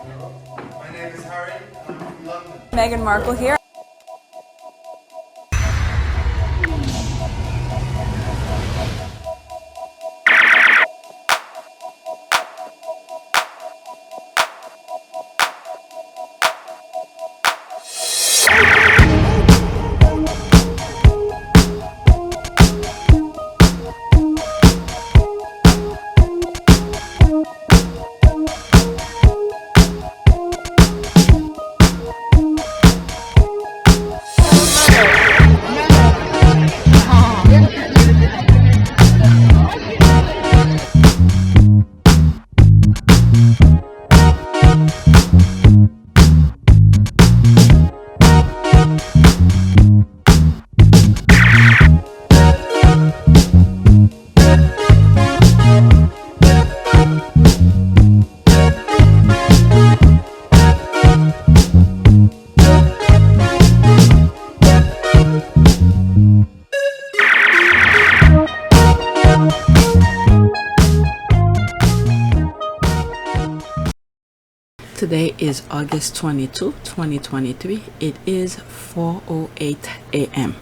My name is Harry, and I'm from London. Meghan Markle here. Today is August 22, 2023. It is 4:08 a.m.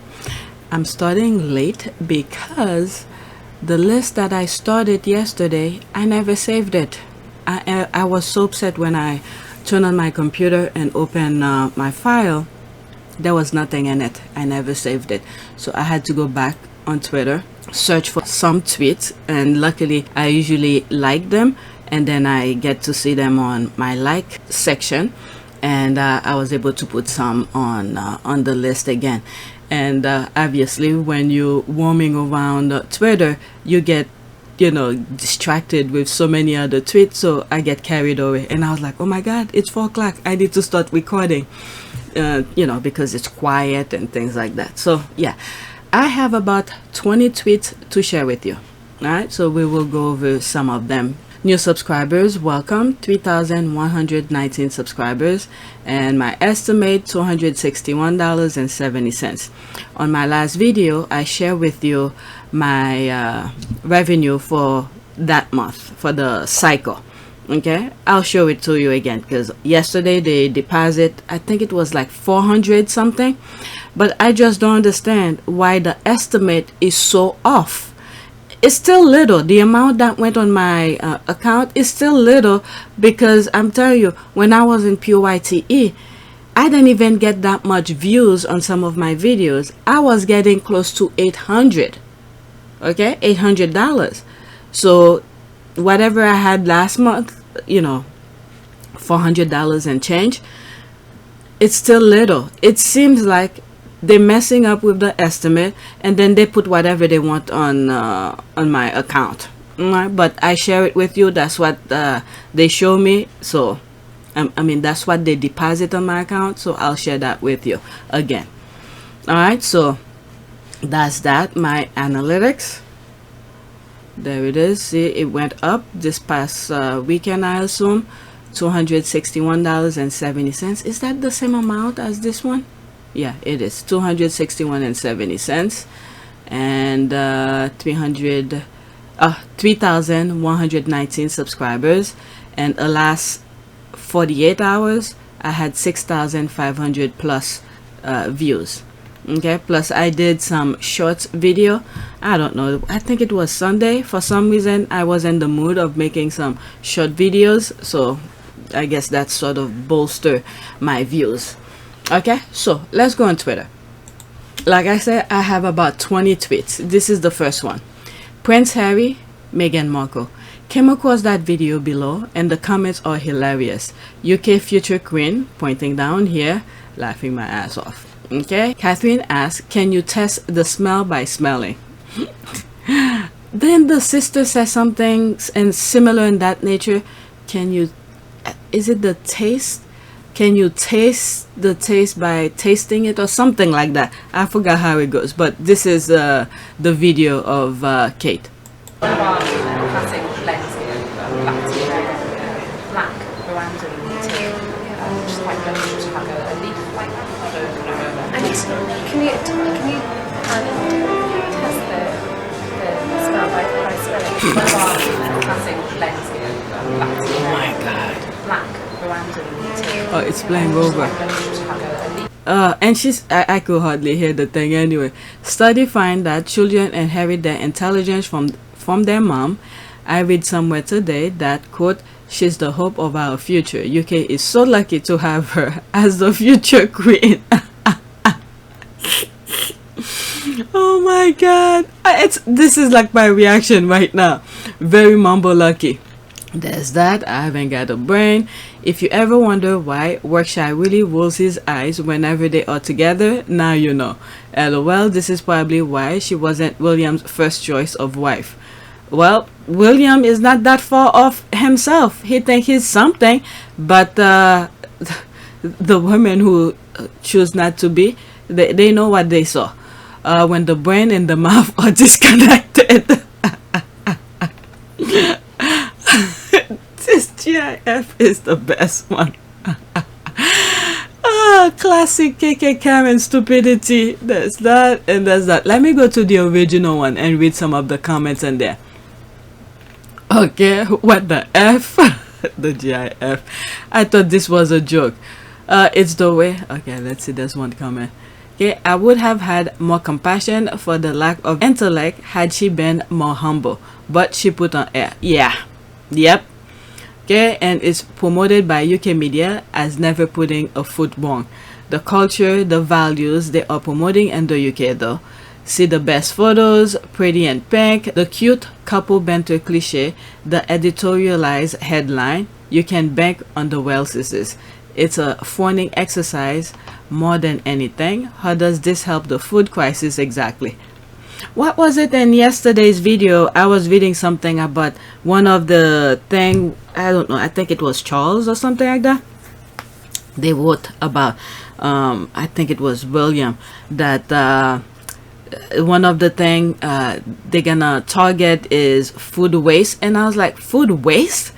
I'm starting late because the list that I started yesterday, I never saved it. I was so upset when I turned on my computer and opened my file. There was nothing in it. I never saved it. So I had to go back on Twitter, search for some tweets, and luckily I usually like them, and then I get to see them on my like section, and I was able to put some on the list again. And obviously when you're roaming around Twitter, you get distracted with so many other tweets, so I get carried away, and I was like, oh my god, it's 4 o'clock, I need to start recording, because it's quiet and things like that. So yeah, I have about 20 tweets to share with you. All right, so we will go over some of them. New subscribers, welcome. 3,119 subscribers, and my estimate $261.70. On my last video, I shared with you my revenue for that month, for the cycle. Okay, I'll show it to you again, because yesterday they deposit, I think it was like 400 something, but I just don't understand why the estimate is so off. It's still little. The amount that went on my account is still little, because I'm telling you, when I was in PYTE, I didn't even get that much views on some of my videos. I was getting close to 800. Okay, $800. So whatever I had last month, $400 and change, it's still little. It seems like they're messing up with the estimate, and then they put whatever they want on my account. But I share it with you. That's what they show me. So I mean, that's what they deposit on my account, so I'll share that with you again. All right, so that's that. My analytics, there it is. See, it went up this past weekend, I assume. $261.70. Is that the same amount as this one? Yeah, it is. $261.70, and 3,119 subscribers, and the last 48 hours I had 6,500 plus views. Okay, plus I did some shorts video. I don't know, I think it was Sunday. For some reason I was in the mood of making some short videos, so I guess that sort of bolster my views. Okay, so let's go on Twitter. Like I said, I have about 20 tweets. This is the first one. Prince Harry, Meghan Markle. Came across that video below, and the comments are hilarious. UK future queen, pointing down here, laughing my ass off. Okay, Catherine asks, can you test the smell by smelling? Then the sister says something and similar in that nature. Can you, is it the taste? Can you taste the taste by tasting it, or something like that? I forgot how it goes, but this is the video of Kate. One of our classic blends here, black veranda tea, which is quite delicious, like a leaf like that. I don't know. And can you test the smell by smelling? One of our classic blends here, Oh my god. black veranda it's playing over. And I could hardly hear the thing anyway. Study find that children inherit their intelligence from their mom. I read somewhere today that, quote, she's the hope of our future. UK is so lucky to have her as the future queen. Oh my god. This is like my reaction right now. Very mumble lucky. There's that. I haven't got a brain. If you ever wonder why Workshire really rolls his eyes whenever they are together, now you know. LOL, this is probably why she wasn't William's first choice of wife. Well, William is not that far off himself. He thinks he's something, but the women who choose not to be, they know what they saw. When the brain and the mouth are disconnected. This GIF is the best one. Classic KK Karen stupidity. There's that and there's that. Let me go to the original one and read some of the comments in there. Okay, what the F? The GIF. I thought this was a joke. It's the way. Okay, let's see. There's one comment. Okay, I would have had more compassion for the lack of intellect had she been more humble, but she put on air. Yeah. Yep. Okay, and it's promoted by UK media as never putting a foot wrong. The culture, the values they are promoting in the UK though. See the best photos, pretty and pink, the cute couple banter cliche, the editorialized headline. You can bank on the Waleses. It's a phoning exercise more than anything. How does this help the food crisis exactly? What was it in yesterday's video? I was reading something about one of the thing, I don't know, I think it was Charles or something like that. They wrote about, I think it was William, that one of the thing they're gonna target is food waste. And I was like, food waste?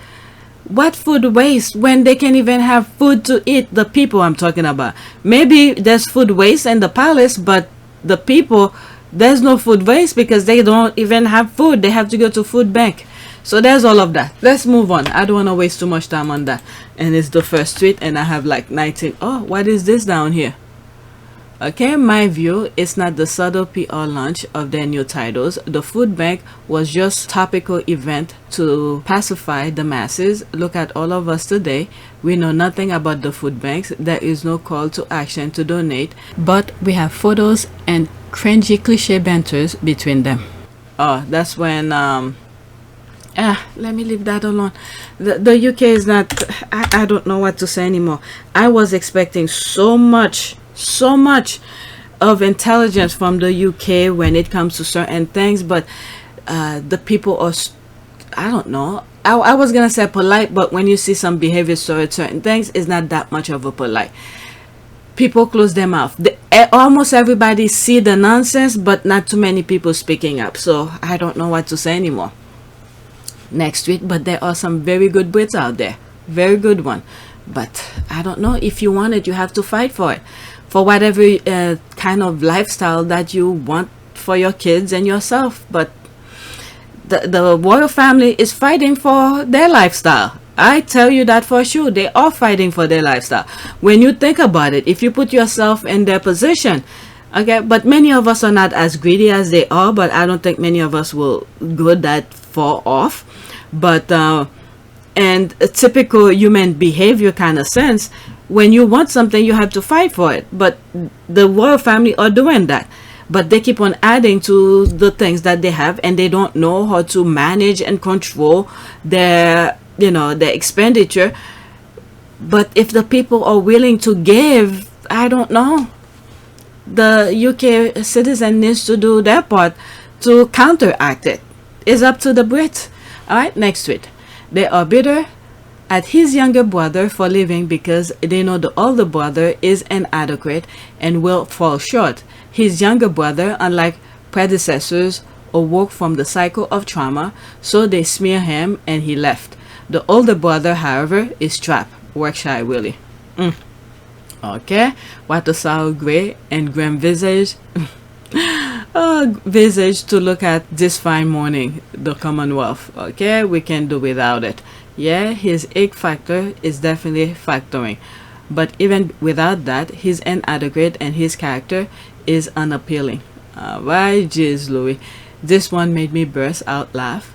What food waste when they can't even have food to eat? The people I'm talking about. Maybe there's food waste in the palace, but the people, there's no food waste because they don't even have food. They have to go to food bank. So there's all of that. Let's move on. I don't want to waste too much time on that. And it's the first tweet and I have like 19. Oh, what is this down here? Okay, my view, it's not the subtle PR launch of their new titles. The food bank was just topical event to pacify the masses. Look at all of us today. We know nothing about the food banks. There is no call to action to donate, but we have photos and cringy cliche banters between them. Oh, that's when let me leave that alone. The UK is not, I don't know what to say anymore. I was expecting so much of intelligence from the UK when it comes to certain things, but the people are, I don't know, I was gonna say polite, but when you see some behavior towards certain things, it's not that much of a polite. People close their mouth. Almost everybody see the nonsense, but not too many people speaking up. So I don't know what to say anymore. Next week, but there are some very good Brits out there, very good one. But I don't know, if you want it, you have to fight for it, for whatever kind of lifestyle that you want for your kids and yourself. But the royal family is fighting for their lifestyle. I tell you that for sure. They are fighting for their lifestyle. When you think about it, if you put yourself in their position, okay, but many of us are not as greedy as they are, but I don't think many of us will go that far off. But and a typical human behavior kind of sense, when you want something, you have to fight for it. But the royal family are doing that, but they keep on adding to the things that they have, and they don't know how to manage and control their, you know, their expenditure. But if the people are willing to give, I don't know, the UK citizen needs to do their part to counteract it. It's up to the Brits. All right, next tweet. They are bitter at his younger brother for leaving because they know the older brother is inadequate and will fall short. His younger brother, unlike predecessors, awoke from the cycle of trauma, so they smear him and he left. The older brother, however, is trapped. Workshire Willie. Okay, what a sour grey and grim visage. Visage to look at this fine morning, the Commonwealth. Okay, we can do without it. Yeah, his egg factor is definitely factoring, But even without that, he's inadequate and his character is unappealing. Why, jeez, Louis, this one made me burst out laugh.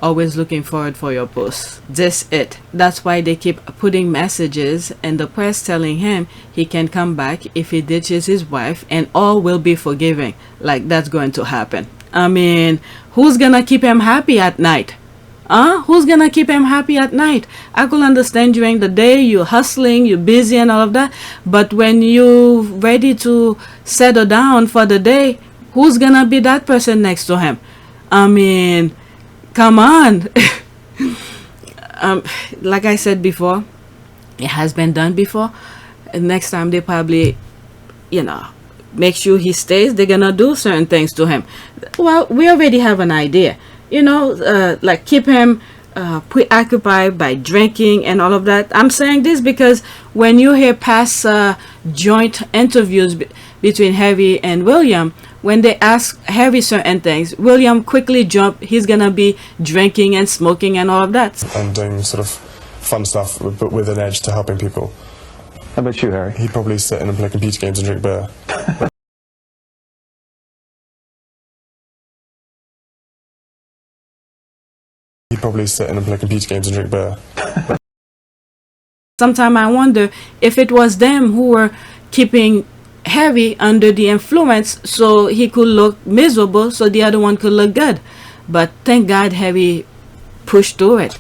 Always looking forward for your posts. This it. That's why they keep putting messages in the press telling him he can come back if he ditches his wife and all will be forgiven. Like that's going to happen. I mean, who's gonna keep him happy at night? Who's gonna keep him happy at night? I could understand during the day you're hustling, you're busy and all of that, but when you're ready to settle down for the day, who's gonna be that person next to him? I mean, come on. Like I said before, it has been done before. And next time they probably, make sure he stays. They're gonna do certain things to him. Well, we already have an idea. Like keep him preoccupied by drinking and all of that. I'm saying this because when you hear past joint interviews between Harry and William, when they ask Harry certain things, William quickly jump. He's gonna be drinking and smoking and all of that. And doing sort of fun stuff, but with an edge to helping people. How about you, Harry? He'd probably sit in and play computer games and drink beer. He'd probably sit in and play computer games and drink beer. Sometimes I wonder if it was them who were keeping Harry under the influence so he could look miserable so the other one could look good. But thank God Harry pushed through it.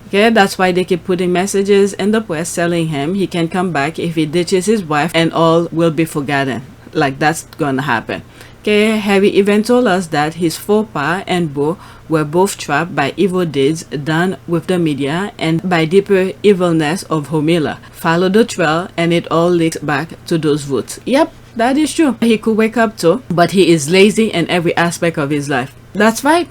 Okay, that's why they keep putting messages in the press telling him he can come back if he ditches his wife and all will be forgotten. Like that's gonna happen. Okay, Harry even told us that his faux pas and Beau were both trapped by evil deeds done with the media and by deeper evilness of Homila. Follow the trail and it all leads back to those roots. Yep, that is true. He could wake up to, but he is lazy in every aspect of his life. That's right.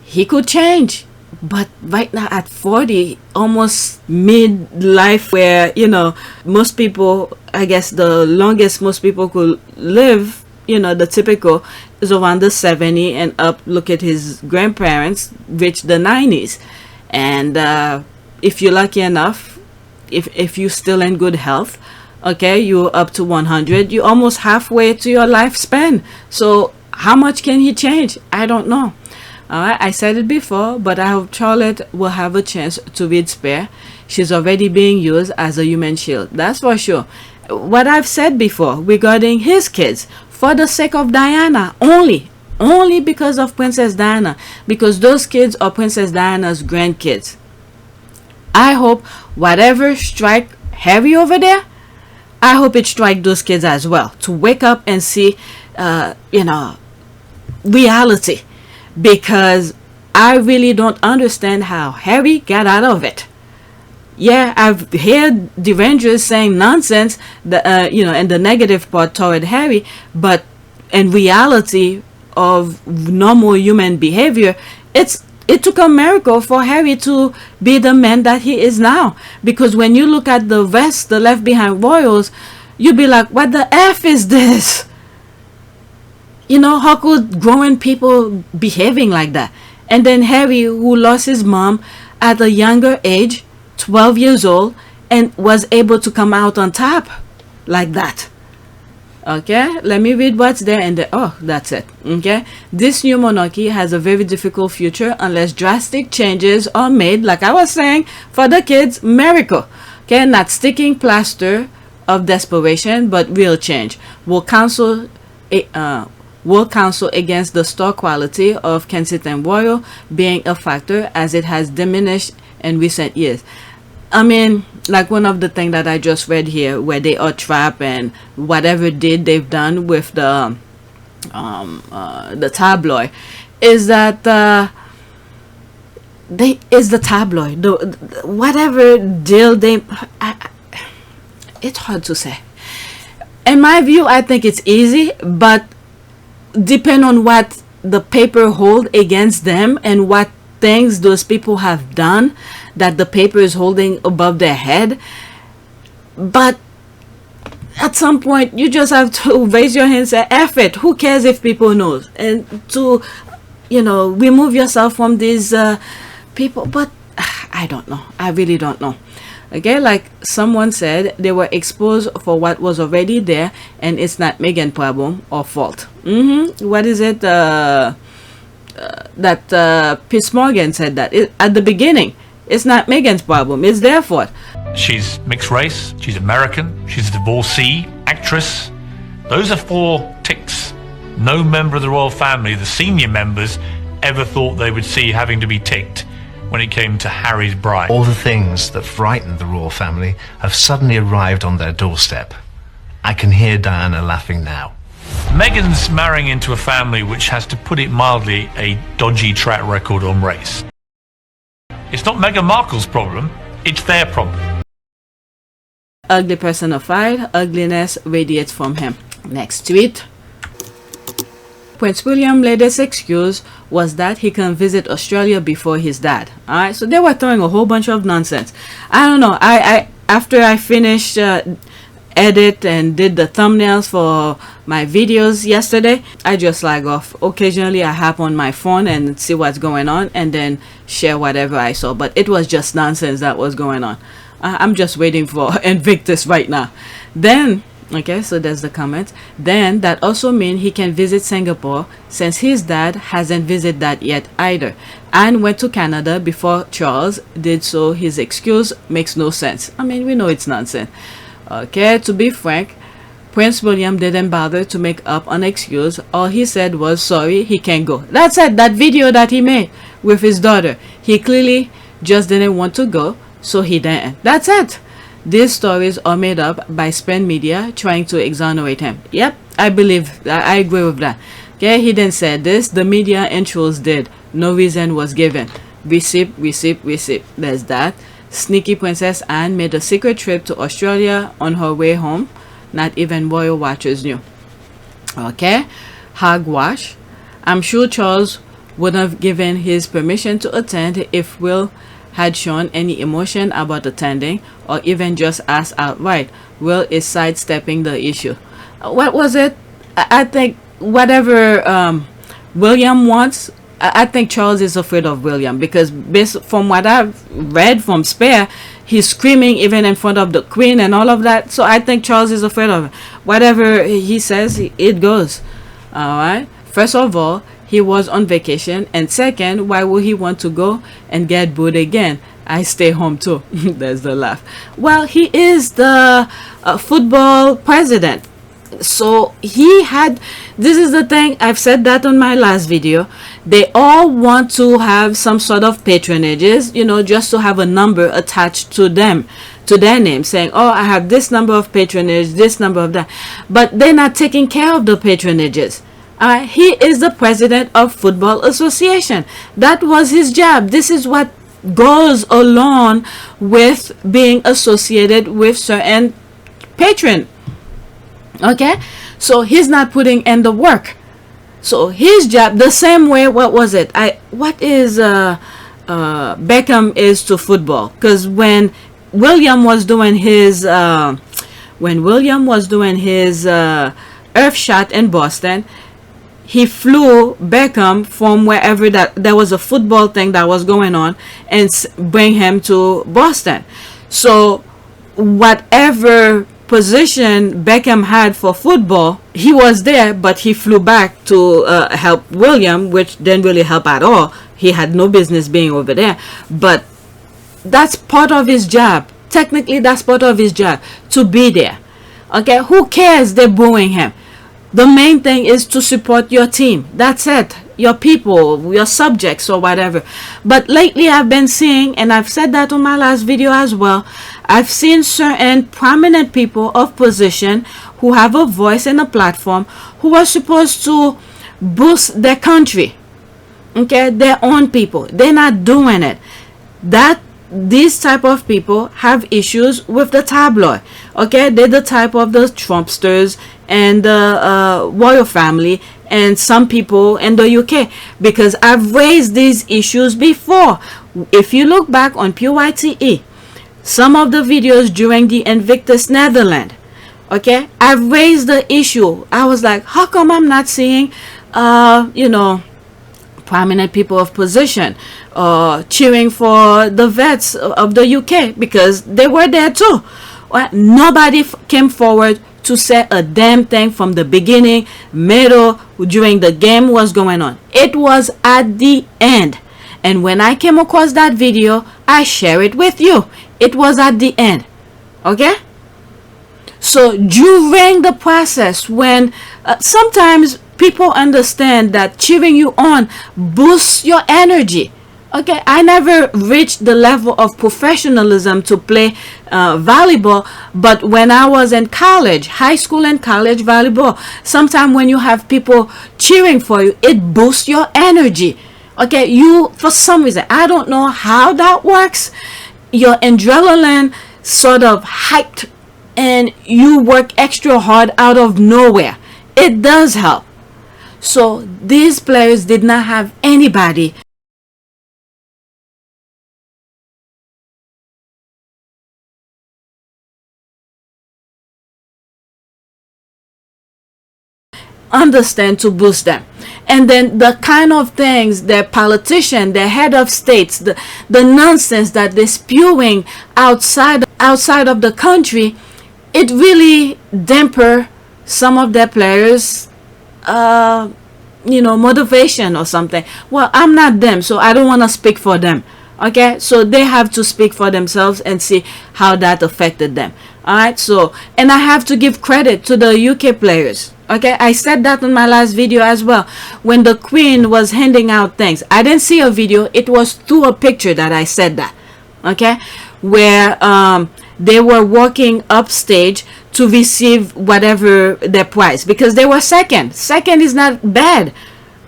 He could change. But right now at 40, almost mid-life where, most people, I guess the longest most people could live, the typical is around the 70 and up. Look at his grandparents, reached the 90s. And if you're lucky enough, if you're still in good health, okay, you're up to 100, you're almost halfway to your lifespan. So how much can he change? I don't know. Alright, I said it before, but I hope Charlotte will have a chance to read Spare. She's already being used as a human shield, that's for sure. What I've said before regarding his kids, for the sake of Diana, only because of Princess Diana, because those kids are Princess Diana's grandkids. I hope whatever strike Harry over there, I hope it strike those kids as well, to wake up and see, reality. Because I really don't understand how Harry got out of it. Yeah, I've heard the Rangers saying nonsense, and the negative part toward Harry, but in reality of normal human behavior, it took a miracle for Harry to be the man that he is now. Because when you look at the rest, the Left Behind Royals, you'd be like, what the F is this? How could grown people behaving like that? And then Harry, who lost his mom at a younger age, 12 years old, and was able to come out on top like that. Okay, let me read what's there and that's it. Okay, this new monarchy has a very difficult future unless drastic changes are made, like I was saying, for the kids, miracle. Okay, not sticking plaster of desperation, but real change. Will counsel against the star quality of Kensington Royal being a factor as it has diminished in recent years. I mean, like one of the things that I just read here, where they are trapped and whatever deed they've done with the tabloid, is that the tabloid, the whatever deal they, it's hard to say. In my view, I think it's easy, but depend on what the paper hold against them and what things those people have done that the paper is holding above their head. But at some point you just have to raise your hand and say F it, who cares if people know, and to remove yourself from these people. But I don't know, I really don't know. Okay, like someone said, they were exposed for what was already there, and it's not Meghan's problem or fault. What is it? That Piers Morgan said that at the beginning. It's not Meghan's problem. It's their fault. She's mixed race. She's American. She's a divorcee, actress. Those are 4 ticks. No member of the royal family, the senior members, ever thought they would see having to be ticked when it came to Harry's bride. All the things that frightened the royal family have suddenly arrived on their doorstep. I can hear Diana laughing now. Meghan's marrying into a family which has, to put it mildly, a dodgy track record on race. It's not Meghan Markle's problem, it's their problem. Ugly personified, ugliness radiates from him. Next tweet. Prince William latest excuse was that he can visit Australia before his dad. Alright, so they were throwing a whole bunch of nonsense. I don't know. I after I finished edit and did the thumbnails for my videos yesterday, I just log off. Occasionally I hop on my phone and see what's going on and then share whatever I saw, but it was just nonsense that was going on. I'm just waiting for Invictus right now. Then okay, so there's the comment. Then that also means he can visit Singapore since his dad hasn't visited that yet either, and went to Canada before Charles did, so his excuse makes no sense. I mean, we know it's nonsense. Okay, to be frank, Prince William didn't bother to make up an excuse. All he said was sorry, he can't go. That's it. That video that he made with his daughter, he clearly just didn't want to go, so he didn't. That's it. These stories are made up by spin media trying to exonerate him. Yep, I believe that. I agree with that. Okay, he didn't say this. The media intros did. No reason was given. Receipt. There's that. Sneaky Princess Anne made a secret trip to Australia on her way home. Not even royal watchers knew. Okay, hogwash. I'm sure Charles would have given his permission to attend if Will had shown any emotion about attending, or even just asked outright. Will is sidestepping the issue. What was it? I think whatever William wants, I think Charles is afraid of William, because based from what I've read from Spare, he's screaming even in front of the Queen and all of that. So I think Charles is afraid of him. Whatever he says, it goes. Alright. First of all, he was on vacation, and second, why would he want to go and get booed again? I stay home too. There's the laugh. Well, he is the football president, so he had, this is the thing, I've said that on my last video, they all want to have some sort of patronages, you know, just to have a number attached to them, to their name, saying, oh, I have this number of patronage, this number of that, but they're not taking care of the patronages. He is the president of Football Association. That was his job. This is what goes along with being associated with certain patron. Okay, so he's not putting in the work. So his job, the same way, what was it? What is Beckham is to football? Because when William was doing his Earth shot in Boston, he flew Beckham from wherever that there was a football thing that was going on, and bring him to Boston. So whatever position Beckham had for football, he was there, but he flew back to help William, which didn't really help at all. He had no business being over there, but that's part of his job. Technically, that's part of his job, to be there. Okay, who cares they're booing him? The main thing is to support your team. That's it. Your people, your subjects or whatever. But lately I've been seeing, and I've said that on my last video as well, I've seen certain prominent people of position who have a voice and a platform, who are supposed to boost their country. Okay, their own people. They're not doing it. These type of people have issues with the tabloid. Okay, they're the type of the Trumpsters and the royal family and some people in the UK, because I've raised these issues before. If you look back on PYTE, some of the videos during the Invictus Netherlands, okay, I've raised the issue. I was like, how come I'm not seeing prominent people of position, cheering for the vets of the UK because they were there too. Well, nobody came forward to say a damn thing from the beginning, middle, during the game was going on. It was at the end. And when I came across that video, I share it with you. It was at the end. Okay? So during the process, when sometimes people understand that cheering you on boosts your energy. Okay, I never reached the level of professionalism to play volleyball, but when I was in college, high school and college volleyball, sometimes when you have people cheering for you, it boosts your energy. Okay, you, for some reason, I don't know how that works, your adrenaline sort of hyped and you work extra hard out of nowhere. It does help. So these players did not have anybody understand to boost them. And then the kind of things their politician, their head of states, the nonsense that they're spewing outside of the country, it really damper some of their players motivation or something. Well, I'm not them, so I don't want to speak for them. Okay, so they have to speak for themselves and see how that affected them. All right, so, and I have to give credit to the UK players. Okay, I said that in my last video as well. When the Queen was handing out things, I didn't see a video, it was through a picture that I said that. Okay, where they were walking upstage to receive whatever their prize, because they were second. Second is not bad.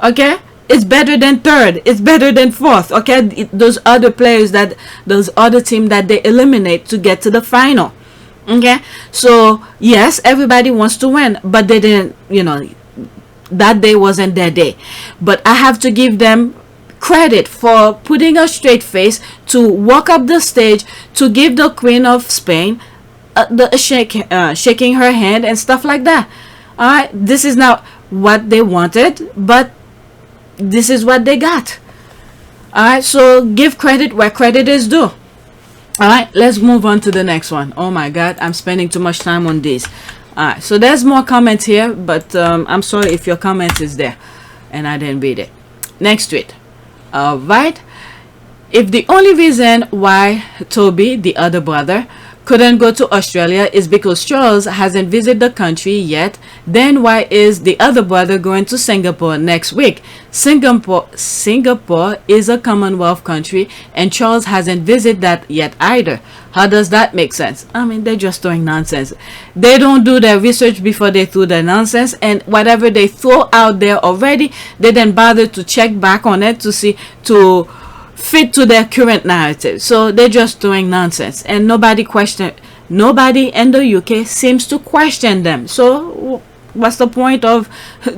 Okay, it's better than third, it's better than fourth. Okay, those other players, that those other team that they eliminate to get to the final. Okay, so yes, everybody wants to win, but they didn't, that day wasn't their day. But I have to give them credit for putting a straight face to walk up the stage to give the Queen of Spain shaking her hand and stuff like that. All right, this is not what they wanted, but this is what they got. All right, so give credit where credit is due. All right, let's move on to the next one. Oh my god, I'm spending too much time on this. All right, so there's more comments here, but I'm sorry if your comment is there and I didn't read it. Next tweet. All right, if the only reason why Toby, the other brother, couldn't go to Australia is because Charles hasn't visited the country yet, then why is the other brother going to Singapore next week? Singapore is a Commonwealth country and Charles hasn't visited that yet either. How does that make sense? I mean, they're just throwing nonsense. They don't do their research before they throw their nonsense, and whatever they throw out there already, they didn't bother to check back on it to see, to fit to their current narrative. So they're just doing nonsense, and nobody in the UK seems to question them. So what's the point of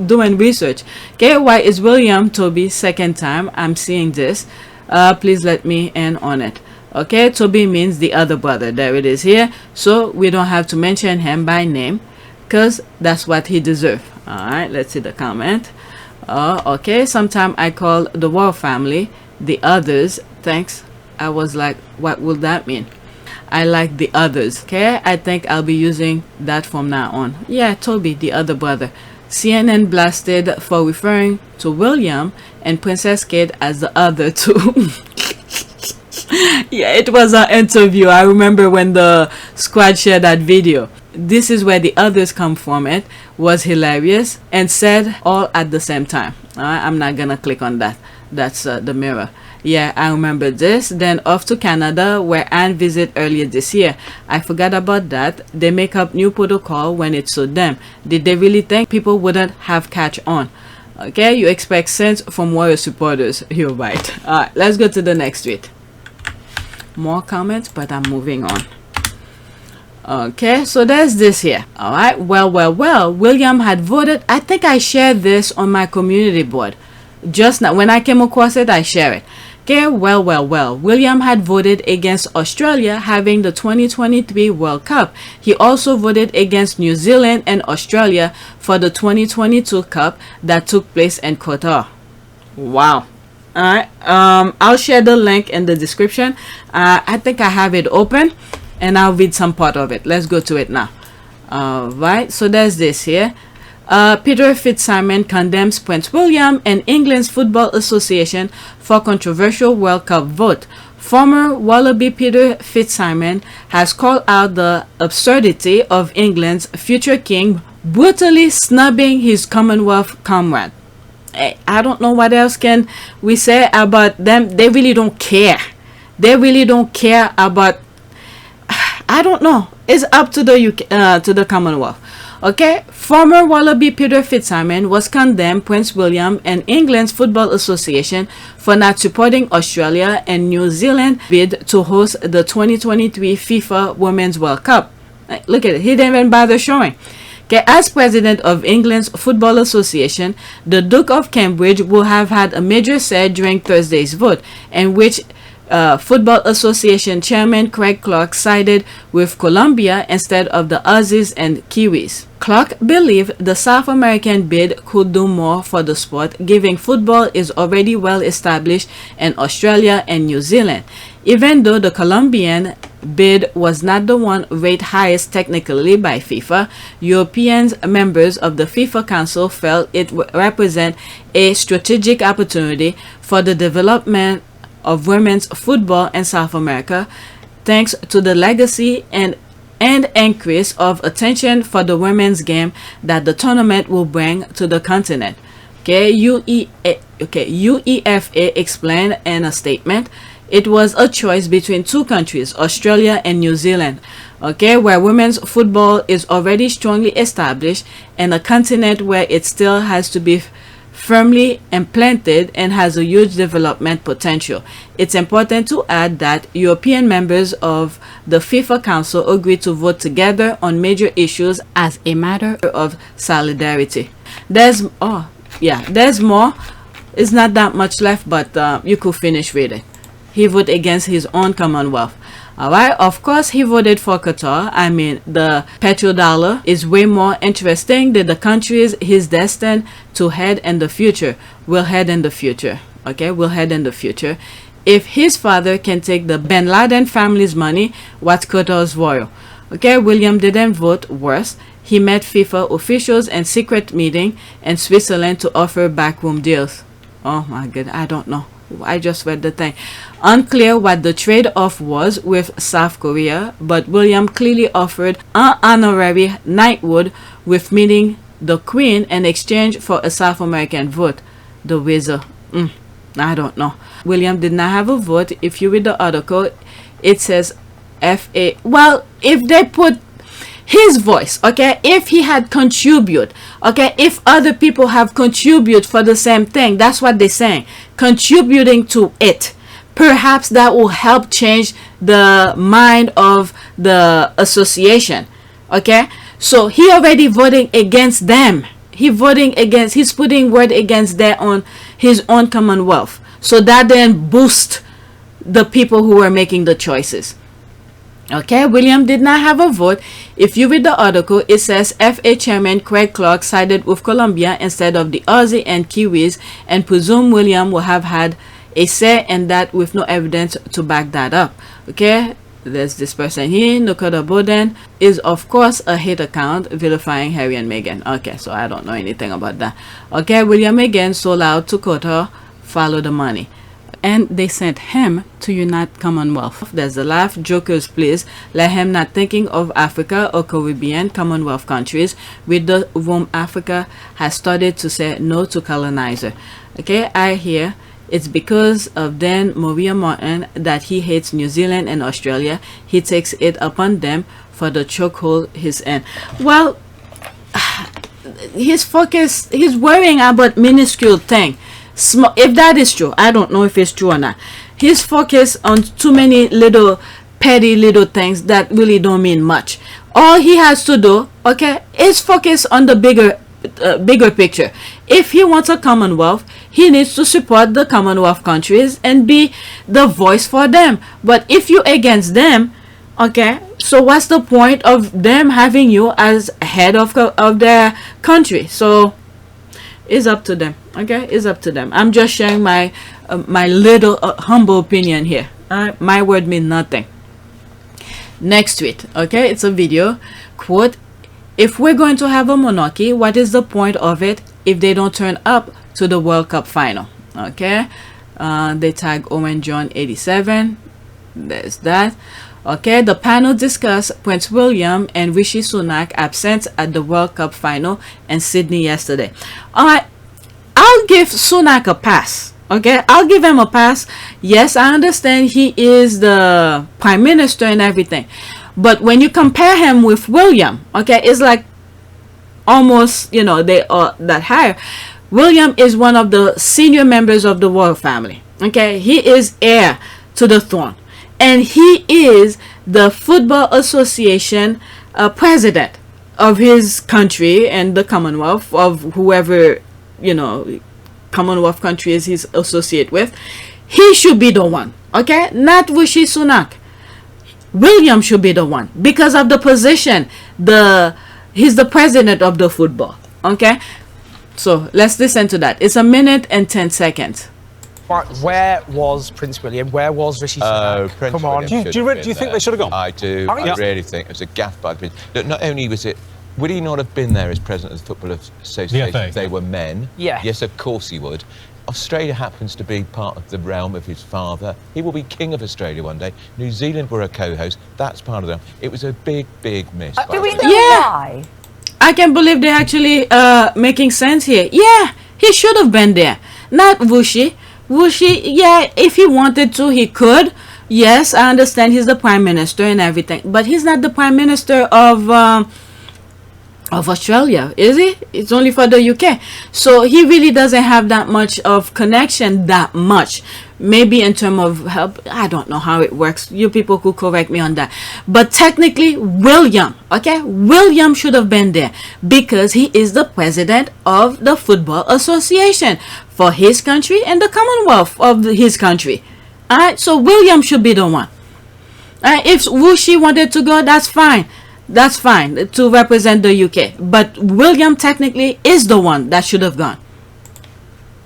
doing research? Okay, why is William Toby's second time I'm seeing this? Please let me in on it. Okay, Toby means the other brother. There it is here, so we don't have to mention him by name because that's what he deserves. All right, let's see the comment. Okay, sometime I call the Royal family the others. Thanks. I was like, what will that mean? I like the others. Okay, I think I'll be using that from now on. Yeah, Toby, the other brother. CNN blasted for referring to William and Princess Kate as the other two. Yeah, it was an interview. I remember when the squad shared that video. This is where the others come from. It was hilarious and said all at the same time. I'm not gonna click on that. That's the mirror. Yeah, I remember this. Then off to Canada, where Anne visited earlier this year. I forgot about that. They make up new protocol when it suits them. Did they really think people wouldn't have catch on? Okay, you expect sense from Warrior supporters. You're right. Alright, let's go to the next tweet. More comments, but I'm moving on. Okay, so there's this here. All right, well, William had voted. I think I shared this on my community board just now. When I came across it, I share it. Okay, well, William had voted against Australia having the 2023 World Cup. He also voted against New Zealand and Australia for the 2022 Cup that took place in Qatar. Wow. All right. I'll share the link in the description. I think I have it open, and I'll read some part of it. Let's go to it now. All right. So there's this here. Peter Fitzsimon condemns Prince William and England's Football Association for controversial World Cup vote. Former Wallaby Peter Fitzsimon has called out the absurdity of England's future king brutally snubbing his Commonwealth comrade. I don't know what else can we say about them. They really don't care. They really don't care about. I don't know. It's up to the UK, to the Commonwealth. Okay, former Wallaby Peter Fitzsimon was condemned Prince William and England's Football Association for not supporting Australia and New Zealand bid to host the 2023 FIFA Women's World Cup. Look at it. He didn't even bother showing. Okay, as president of England's Football Association, the Duke of Cambridge will have had a major say during Thursday's vote, in which Football Association Chairman Craig Clark sided with Colombia instead of the Aussies and Kiwis. Clark believed the South American bid could do more for the sport, given football is already well established in Australia and New Zealand. Even though the Colombian bid was not the one rated highest technically by FIFA, European members of the FIFA Council felt it represented a strategic opportunity for the development of women's football in South America, thanks to the legacy and increase of attention for the women's game that the tournament will bring to the continent. UEFA explained in a statement, it was a choice between two countries, Australia and New Zealand, where women's football is already strongly established, and a continent where it still has to be firmly implanted and has a huge development potential. It's important to add that European members of the FIFA Council agreed to vote together on major issues as a matter of solidarity. There's more. It's not that much left, but you could finish reading. He voted against his own Commonwealth. Alright, of course he voted for Qatar. I mean, the petrodollar is way more interesting than the countries he's destined to head in the future. We'll head in the future. We'll head in the future. If his father can take the Bin Laden family's money, what's Qatar's royal? William didn't vote worse. He met FIFA officials in secret meeting in Switzerland to offer backroom deals. Oh my god, I don't know. I just read the thing. Unclear what the trade-off was with South Korea, but William clearly offered an honorary knighthood with meeting the Queen in exchange for a South American vote. The Wizard. I don't know. William did not have a vote. If you read the article, it says FA. Well, if they put his voice, if he had contributed, if other people have contributed for the same thing, that's what they're saying, contributing to it, perhaps that will help change the mind of the association. So he already voting against them. He's putting word against his own Commonwealth, so that then boost the people who are making the choices. William did not have a vote. If you read the article, it says FA Chairman Craig Clark sided with Colombia instead of the Aussie and Kiwis, and presume William will have had a say in that with no evidence to back that up. There's this person here, Nakota Boden, is of course a hate account vilifying Harry and Meghan. So I don't know anything about that. William again sold out to Qatar, follow the money. And they sent him to unite Commonwealth. There's a laugh, jokers please, let him not thinking of Africa or Caribbean Commonwealth countries with whom Africa has started to say no to colonizer. I hear it's because of Dan Maria Martin that he hates New Zealand and Australia. He takes it upon them for the chokehold he's in. Well, he's worrying about minuscule thing. If that is true, I don't know if it's true or not. He's focused on too many petty little things that really don't mean much. All he has to do, is focus on the bigger picture. If he wants a Commonwealth, he needs to support the Commonwealth countries and be the voice for them. But if you're against them, so what's the point of them having you as head of their country? So It's up to them. Okay, it's up to them. I'm just sharing my my little humble opinion here. My word means nothing. Next tweet. Okay, it's a video. Quote: if we're going to have a monarchy, what is the point of it if they don't turn up to the World Cup final? Okay, they tag Owen John 87. There's that. Okay, the panel discussed Prince William and Rishi Sunak absence at the World Cup final in Sydney yesterday. Alright, I'll give Sunak a pass. Okay, I'll give him a pass. Yes, I understand he is the prime minister and everything, but when you compare him with William, okay, it's like almost, you know, they are that higher. William is one of the senior members of the royal family. Okay, he is heir to the throne, and he is the Football Association president of his country and the Commonwealth of whoever, you know, Commonwealth country is he's associated with. He should be the one. Okay, not Rishi Sunak. William should be the one because of the position. He's the president of the football. Okay, so let's listen to that. It's 1 minute and 10 seconds. Where was Prince William? Where was Rishi Sunak? Prince Come on. William Do you think they should have gone? I do. I really think it was a gaffe by the Prince. Look, not only was it, would he not have been there as president of the Football Association if they were men? Yeah. Yes, of course he would. Australia happens to be part of the realm of his father. He will be king of Australia one day. New Zealand were a co-host. That's part of them. It was a big, big miss. Do we know why? I can't believe they're actually making sense here. Yeah, he should have been there. Not Rishi. Rishi, yeah, if he wanted to, he could. Yes, I understand he's the prime minister and everything, but he's not the prime minister of Australia, is he? It's only for the UK. So he really doesn't have that much of connection, that much. Maybe in terms of help, I don't know how it works. You people could correct me on that. But technically, William, okay? William should have been there because he is the president of the Football Association for his country and the Commonwealth of his country. Alright, so William should be the one. Alright, if Rishi wanted to go, that's fine. That's fine to represent the UK. But William technically is the one that should have gone.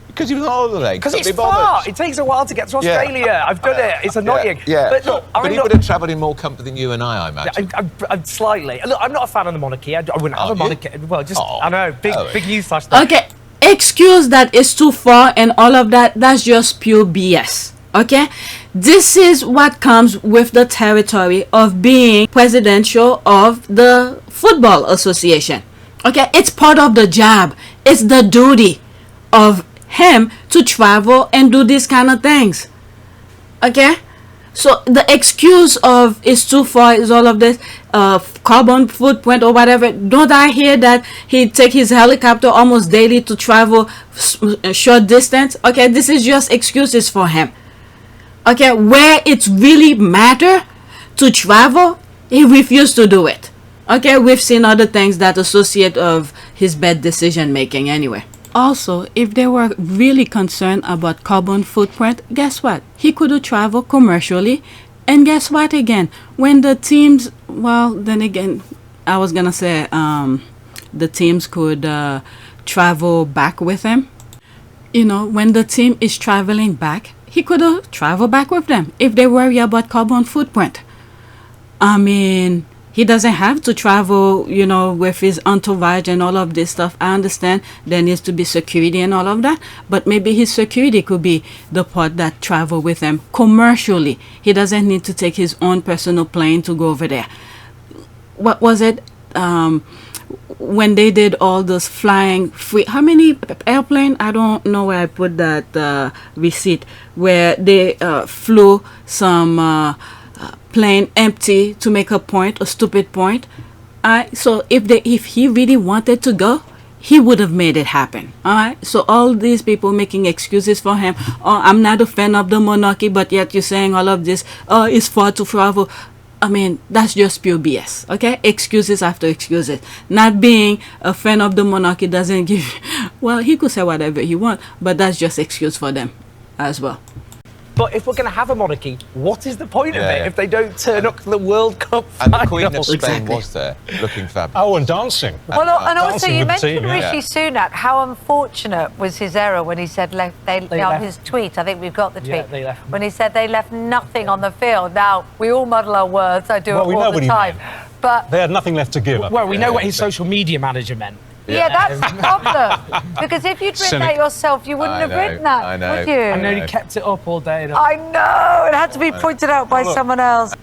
Because he was on holiday. Because it's far. It takes a while to get to Australia. Yeah. I've done it. It's annoying. Yeah. But look, but he would have travelled in more comfort than you and I imagine. I'm slightly. Look, I'm not a fan of the monarchy. I wouldn't have a monarchy. Well, just I know, big newsflash. Okay, excuse that is too far and all of that. That's just pure BS. Okay, this is what comes with the territory of being presidential of the Football Association. Okay, it's part of the job. It's the duty of him to travel and do these kind of things. Okay, so the excuse of it's too far is all of this carbon footprint or whatever. Don't I hear that he take his helicopter almost daily to travel short distance? Okay, this is just excuses for him. Okay, where it's really matter to travel, he refused to do it. Okay, we've seen other things that associate of his bad decision making anyway. Also, if they were really concerned about carbon footprint, guess what? He could have traveled commercially. And guess what again? When the teams, well, then again, I was gonna say the teams could travel back with him. You know, when the team is traveling back, he could have traveled back with them if they worry about carbon footprint. I mean, he doesn't have to travel, you know, with his entourage and all of this stuff. I understand there needs to be security and all of that, but maybe his security could be the part that travel with him commercially. He doesn't need to take his own personal plane to go over there. What was it? When they did all those flying free, how many airplane? I don't know where I put that receipt, where they flew some plane empty to make a point, a stupid point. So if he really wanted to go, he would have made it happen. Alright, so all these people making excuses for him. Oh, I'm not a fan of the monarchy, but yet you're saying all of this. Oh, it's far to travel. I mean, that's just pure BS. Okay, excuses after excuses. Not being a fan of the monarchy doesn't give. Well, he could say whatever he wants, but that's just excuse for them as well. But if we're going to have a monarchy, what is the point of it Yeah. if they don't turn up to the World Cup And final? the Queen of Spain Exactly. was there, looking fabulous. Oh, and dancing. Well, and also Dancing you with the mentioned team, yeah. Rishi Sunak. How unfortunate was his error when he said they on left. his tweet. I think we've got the tweet. Yeah, they left. When he said they left nothing on the field. Now we all muddle our words. I do Well, we it know all what the he time. meant. But They had nothing left to give. Well, we know what his social media manager meant. yeah, that's the problem. Because if you'd written Cynic. that yourself, you wouldn't I have know, written that, I know. would you? I know he kept it up all day. I know. It had to be pointed out by someone else.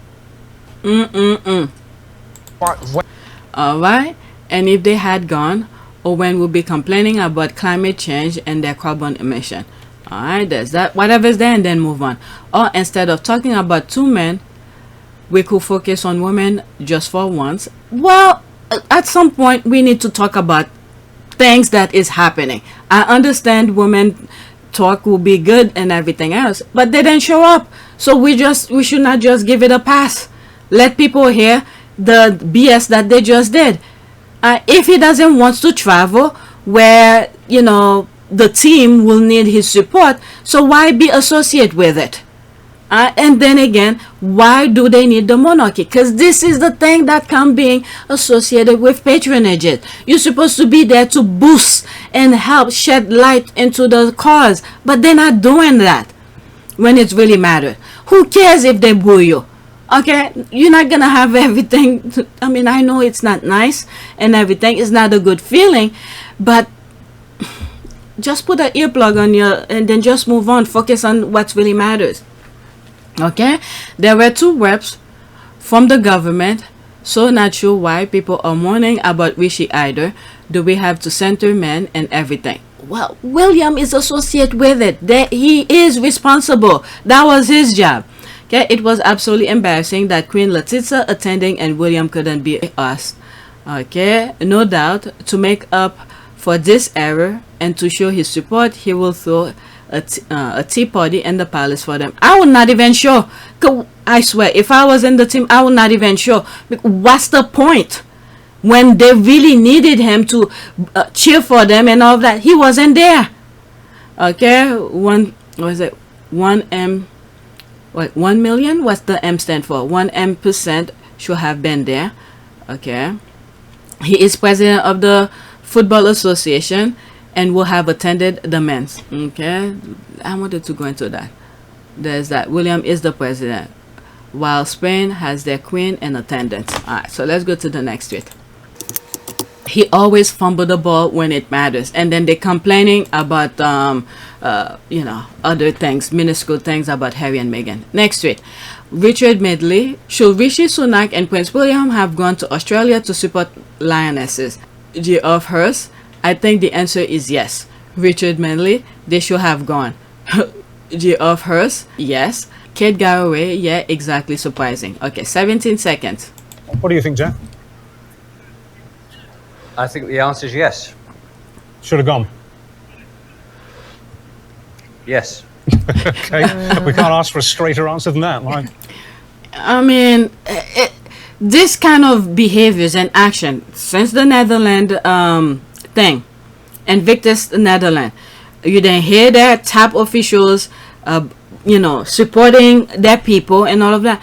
All right. And if they had gone, Owen would be complaining about climate change and their carbon emission. All right, there's that. Whatever's there, and then move on. Or instead of talking about two men, we could focus on women just for once. Well, at some point, we need to talk about things that is happening. I understand women talk will be good and everything else, but they didn't show up. So we should not just give it a pass. Let people hear the BS that they just did. If he doesn't want to travel where, you know, the team will need his support, so why be associated with it? And then again, why do they need the monarchy? Because this is the thing that can be associated with patronage. You're supposed to be there to boost and help shed light into the cause, but they're not doing that when it really matters. Who cares if they boo you? Okay, you're not gonna have everything. I mean, I know it's not nice and everything. It's not a good feeling, but just put an earplug on your and then just move on. Focus on what really matters. Okay, there were two reps from the government, so not sure why people are mourning about Rishi either. Do we have to center men and everything? Well, William is associated with it. He is responsible. That was his job. Okay, it was absolutely embarrassing that Queen Letizia attending and William couldn't be us. Okay, no doubt to make up for this error and to show his support, he will throw a tea party in the palace for them. I would not even show. I swear, if I was in the team, I would not even show. What's the point? When they really needed him to cheer for them and all that, he wasn't there. Okay, 1 million? What's the M stand for? 1% should have been there. Okay, he is president of the Football Association and will have attended the men's. Okay, I wanted to go into that. There's that. William is the president, while Spain has their queen in attendance. All right, so let's go to the next tweet. He always fumbled the ball when it matters, and then they're complaining about you know, other things, minuscule things about Harry and Meghan. Next tweet. Richard Madeley: should Rishi Sunak and Prince William have gone to Australia to support Lionesses? G of hers. I think the answer is yes. Richard Madeley: they should have gone. G of hers. Yes. Kate Garraway: yeah, exactly, surprising. Okay, 17 seconds. What do you think, Jack? I think the answer is yes. Should have gone. Yes. Okay, we can't ask for a straighter answer than that, right? I mean, this kind of behaviors and action since the Netherlands thing, and Victor's Netherlands, you didn't hear that top officials, you know, supporting their people and all of that.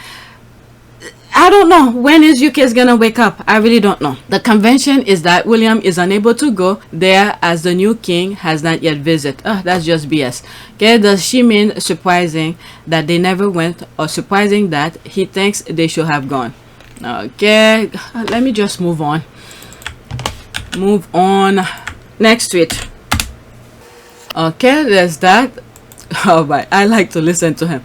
I don't know when is UK gonna wake up. I really don't know. The convention is that William is unable to go there as the new king has not yet visited. Oh, that's just BS. Okay, does she mean surprising that they never went, or surprising that he thinks they should have gone? Okay, let me just move on. Move on. Next tweet. Okay, there's that. Oh, but I like to listen to him.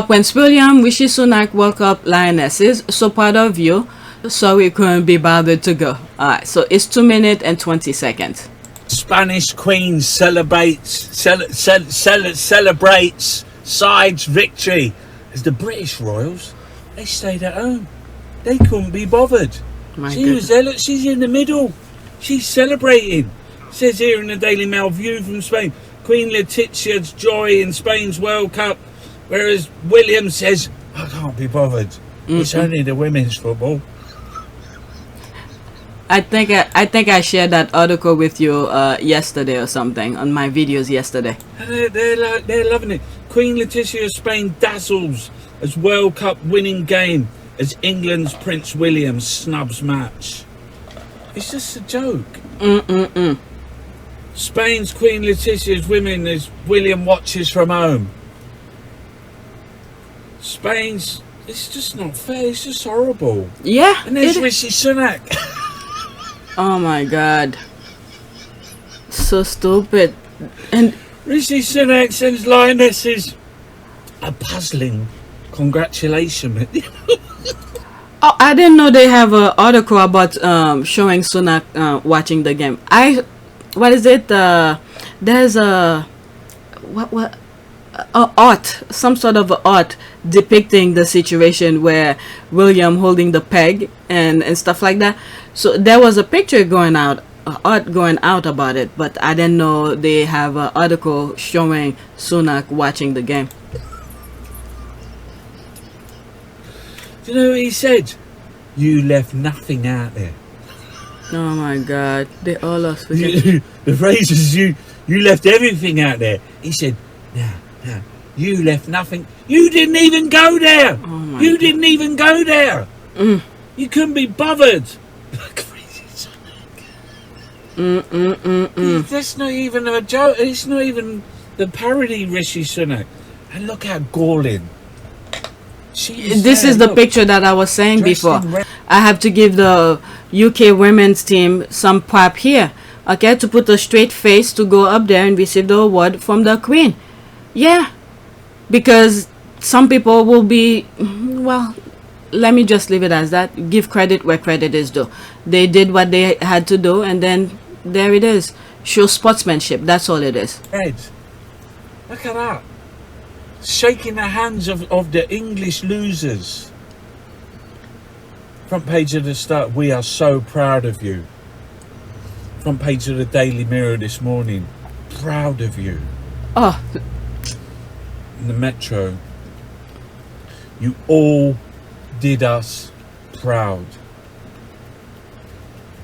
Prince William: Rishi Sunak woke up Lionesses. So proud of you. Sorry couldn't be bothered to go. Alright, so it's 2 minutes and 20 seconds. Spanish Queen celebrates side's victory as the British royals, they stayed at home. They couldn't be bothered. She was there, look, she's in the middle. She's celebrating. Says here in the Daily Mail, view from Spain, Queen Letizia's joy in Spain's World Cup, whereas William says, I can't be bothered. It's only the women's football. I think I shared that article with you yesterday or something on my videos yesterday. And they're loving it. Queen Letizia of Spain dazzles as World Cup winning game as England's Prince William snubs match. It's just a joke. Spain's Queen Letitia's women as William watches from home. Spain's... It's just not fair. It's just horrible. Yeah. And there's Rishi Sunak. Oh my God. So stupid. And Rishi Sunak sends Lionesses a puzzling congratulation. oh, I didn't know they have an article about showing Sunak watching the game. What is it? There's a art, some sort of art depicting the situation where William holding the peg and stuff like that. So there was a picture going out, art going out about it, but I didn't know they have an article showing Sunak watching the game. Do you know what he said? You left nothing out there. Oh my God, they all lost. The phrase is you left everything out there. He said, no, you left nothing. You didn't even go there. Oh you didn't even go there. You couldn't be bothered. That's not even a joke. It's not even the parody Rishi Sunak. And look how galling. This is the picture that I was saying before. I have to give the UK women's team some prep here, okay, to put a straight face to go up there and receive the award from the Queen. Yeah, because some people will be, well, let me just leave it as that. Give credit where credit is due. They did what they had to do, and then there it is. Show sportsmanship. That's all it is. Ed, look at that. Shaking the hands of the English losers. Front page of the Start, we are so proud of you. Front page of the Daily Mirror this morning, proud of you. Oh. In the Metro, you all did us proud.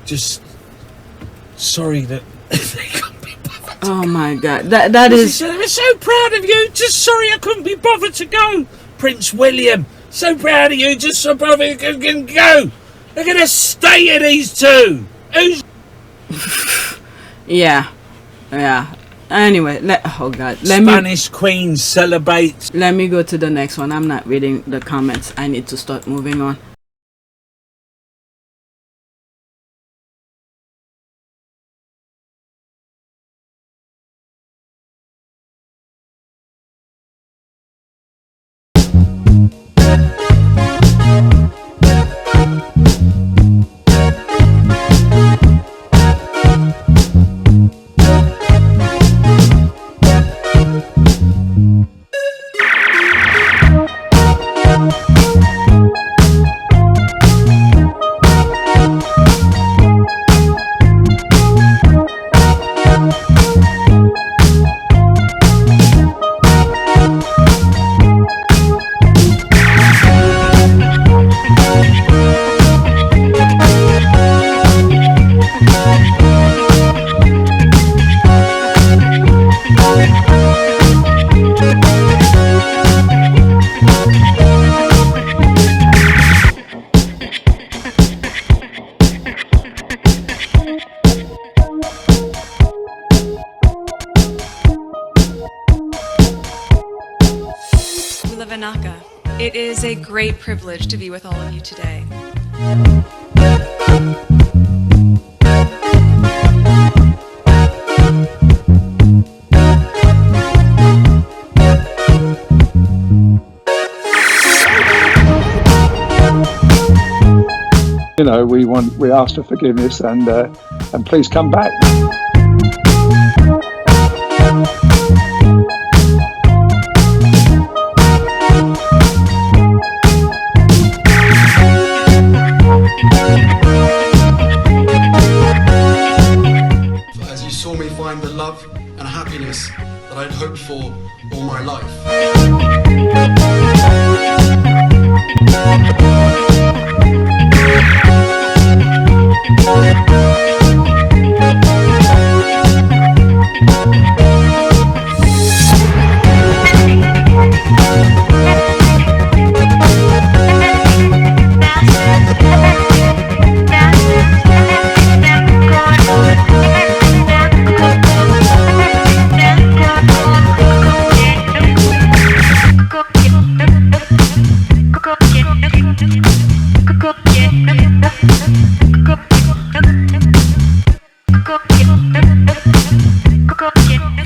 Just sorry that they couldn't be bothered. Oh my God, that is. I'm so proud of you. Just sorry I couldn't be bothered to go. Prince William, so proud of you. Just so bothered you can go. Look at the state of these two. Who's? Yeah. Anyway, oh God, Spanish Queen celebrates. Let me go to the next one. I'm not reading the comments. I need to start moving on. It is a great privilege to be with all of you today. You know, we ask for forgiveness and please come back. As you saw me find the love and happiness that I'd hoped for all my life.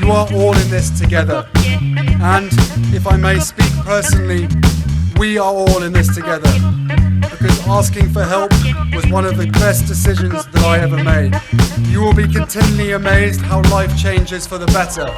You are all in this together. And if I may speak personally, we are all in this together. Because asking for help was one of the best decisions that I ever made. You will be continually amazed how life changes for the better.